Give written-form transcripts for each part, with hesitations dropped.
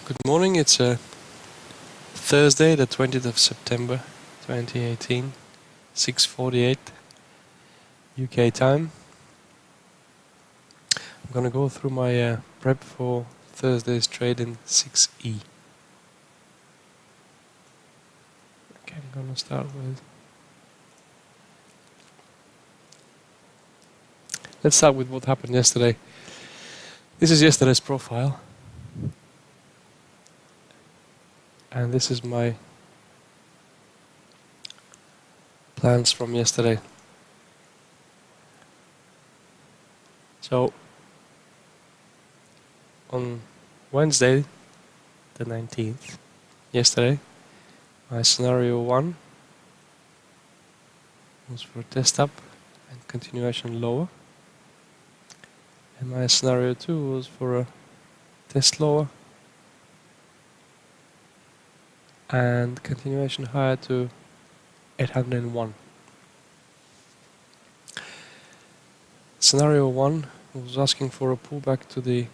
Good morning, it's Thursday, the 20th of September 2018, 6:48 UK time. I'm gonna go through my prep for Thursday's trade in 6E. Okay, I'm gonna start with... Let's start with what happened yesterday. This is yesterday's profile. And this is my plans from yesterday. So, on Wednesday, the 19th, yesterday, my scenario 1 was for a test up and continuation lower. And my scenario 2 was for a test lower and continuation higher to 801. Scenario 1 was asking for a pullback to the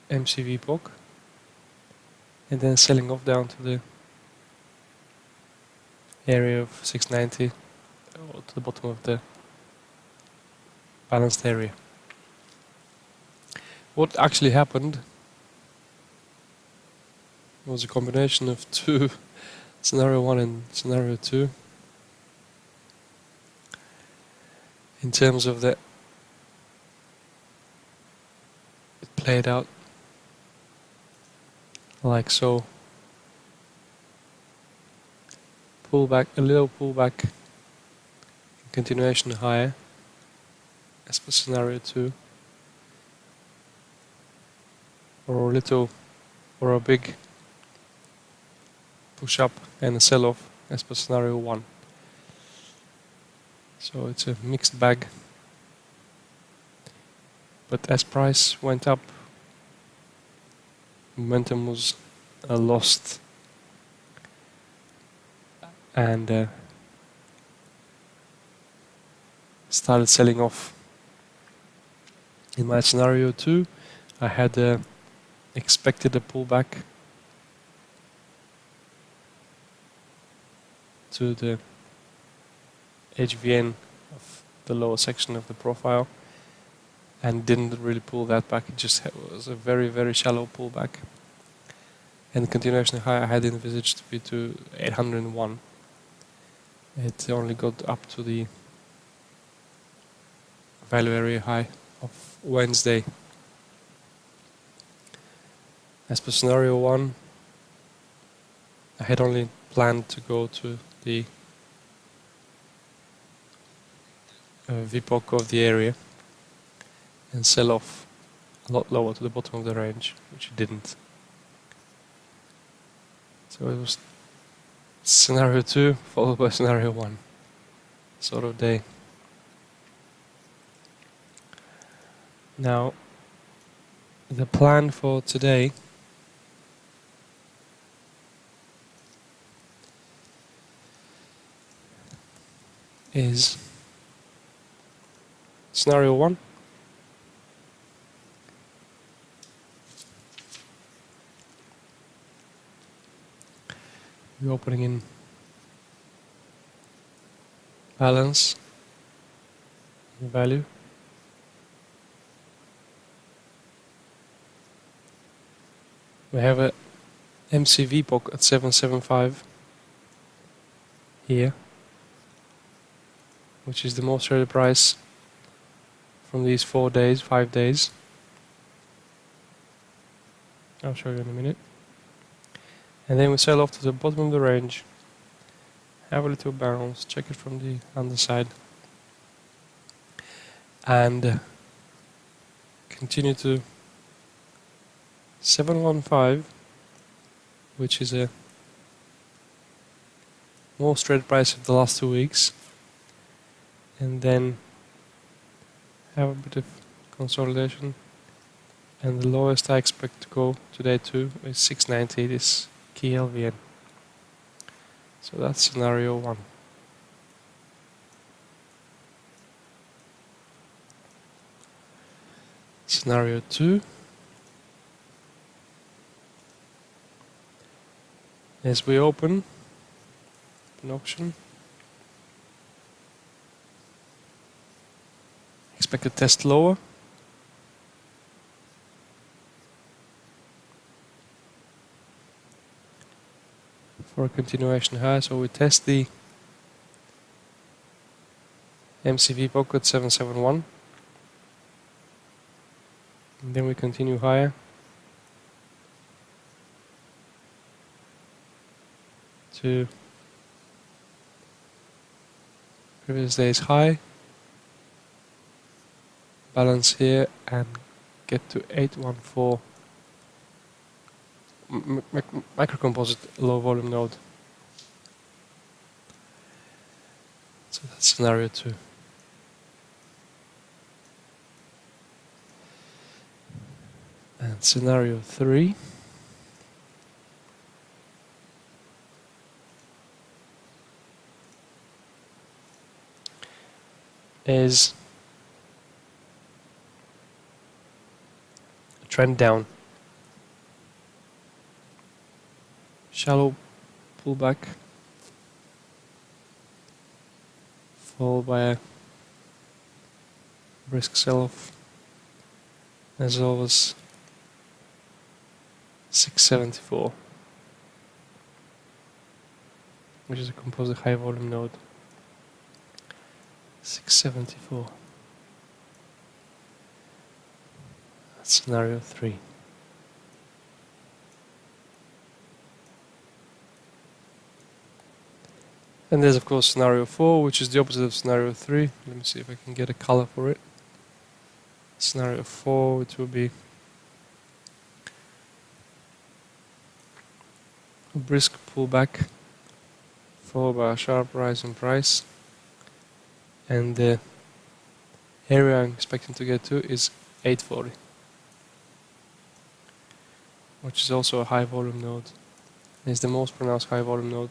MCV POC and then selling off down to the area of 690 or to the bottom of the balanced area. What actually happened was a combination of two, scenario 1 and scenario 2. In terms of it played out like so. Pullback, a little pullback, continuation higher as per scenario 2, or a little, or a big push up and a sell off as per scenario 1. So it's a mixed bag. But as price went up, momentum was lost, and started selling off. In my scenario 2, I had expected a pullback to the HVN of the lower section of the profile and didn't really pull that back. It just was a very, very shallow pullback. And the continuation high I had envisaged to be to 801. It only got up to the value area high of Wednesday. As per scenario 1, I had only planned to go to the VPOC of the area and sell off a lot lower to the bottom of the range, which it didn't. So it was scenario 2 followed by scenario 1 sort of day. Now, the plan for today is scenario 1. We're opening in balance value. We have a MCV POC at 775 here, which is the most traded price from these 5 days. I'll show you in a minute. And then we sell off to the bottom of the range, have a little bounce, check it from the underside, and continue to 715, which is a most traded price of the last 2 weeks, and then have a bit of consolidation. And the lowest I expect to go today too is 690, this key LVN. So that's scenario 1. Scenario 2 As we open an option, expected test lower. For a continuation high, so we test the MCV pocket 771, and then we continue higher to previous day's high, balance here and get to 814 microcomposite low volume node. So that's scenario 2. And scenario 3 is a trend down. Shallow pullback followed by a brisk sell-off. As always, 674, which is a composite high volume node. 674. That's scenario 3. And there's of course scenario 4, which is the opposite of scenario 3. Let me see if I can get a color for it. Scenario 4, which will be a brisk pullback followed by a sharp rise in price, and the area I'm expecting to get to is 840, which is also a high volume node. It's the most pronounced high volume node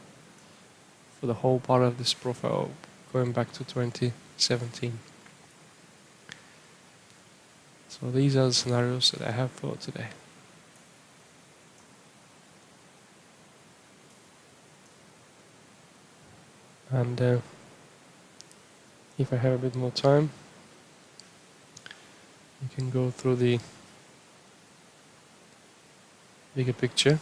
for the whole part of this profile going back to 2017. So these are the scenarios that I have for today. And if I have a bit more time, we can go through the bigger picture.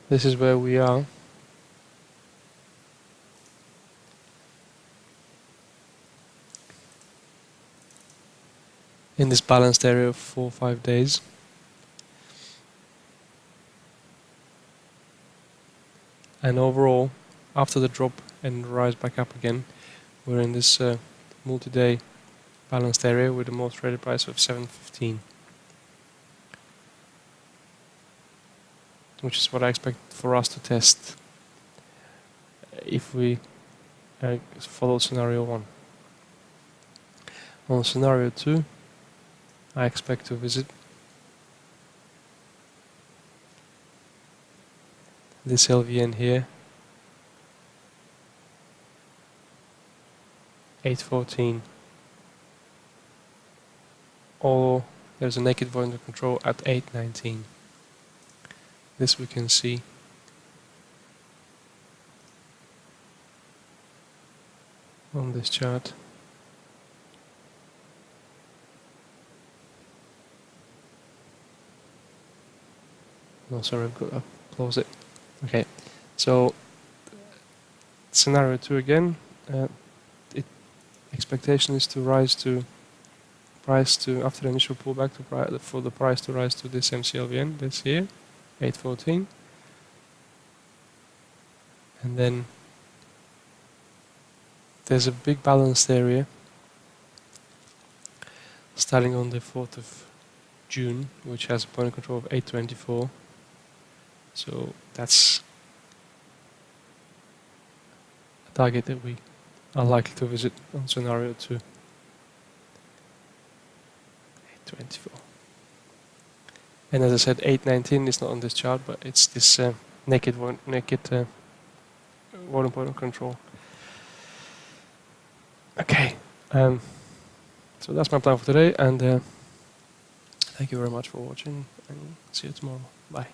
This is where we are. In this balanced area of 4 or 5 days. And overall, after the drop and rise back up again, we're in this multi-day balanced area with the most traded price of 715, which is what I expect for us to test if we follow scenario 1. On scenario 2, I expect to visit this LVN here, 814, or there's a naked volume under control at 819. This we can see. On this chart. No, sorry, I've got to close it. Okay, so scenario 2 again. Expectation is to rise to price to after the initial pullback to for the price to rise to this MCLVN, this here, 814, and then there's a big balanced area starting on the 4th of June, which has a point of control of 824. So that's a target that we are likely to visit on scenario 2. 824. And as I said, 819 is not on this chart, but it's this naked volume point control. Okay, so that's my plan for today, and thank you very much for watching, and see you tomorrow. Bye.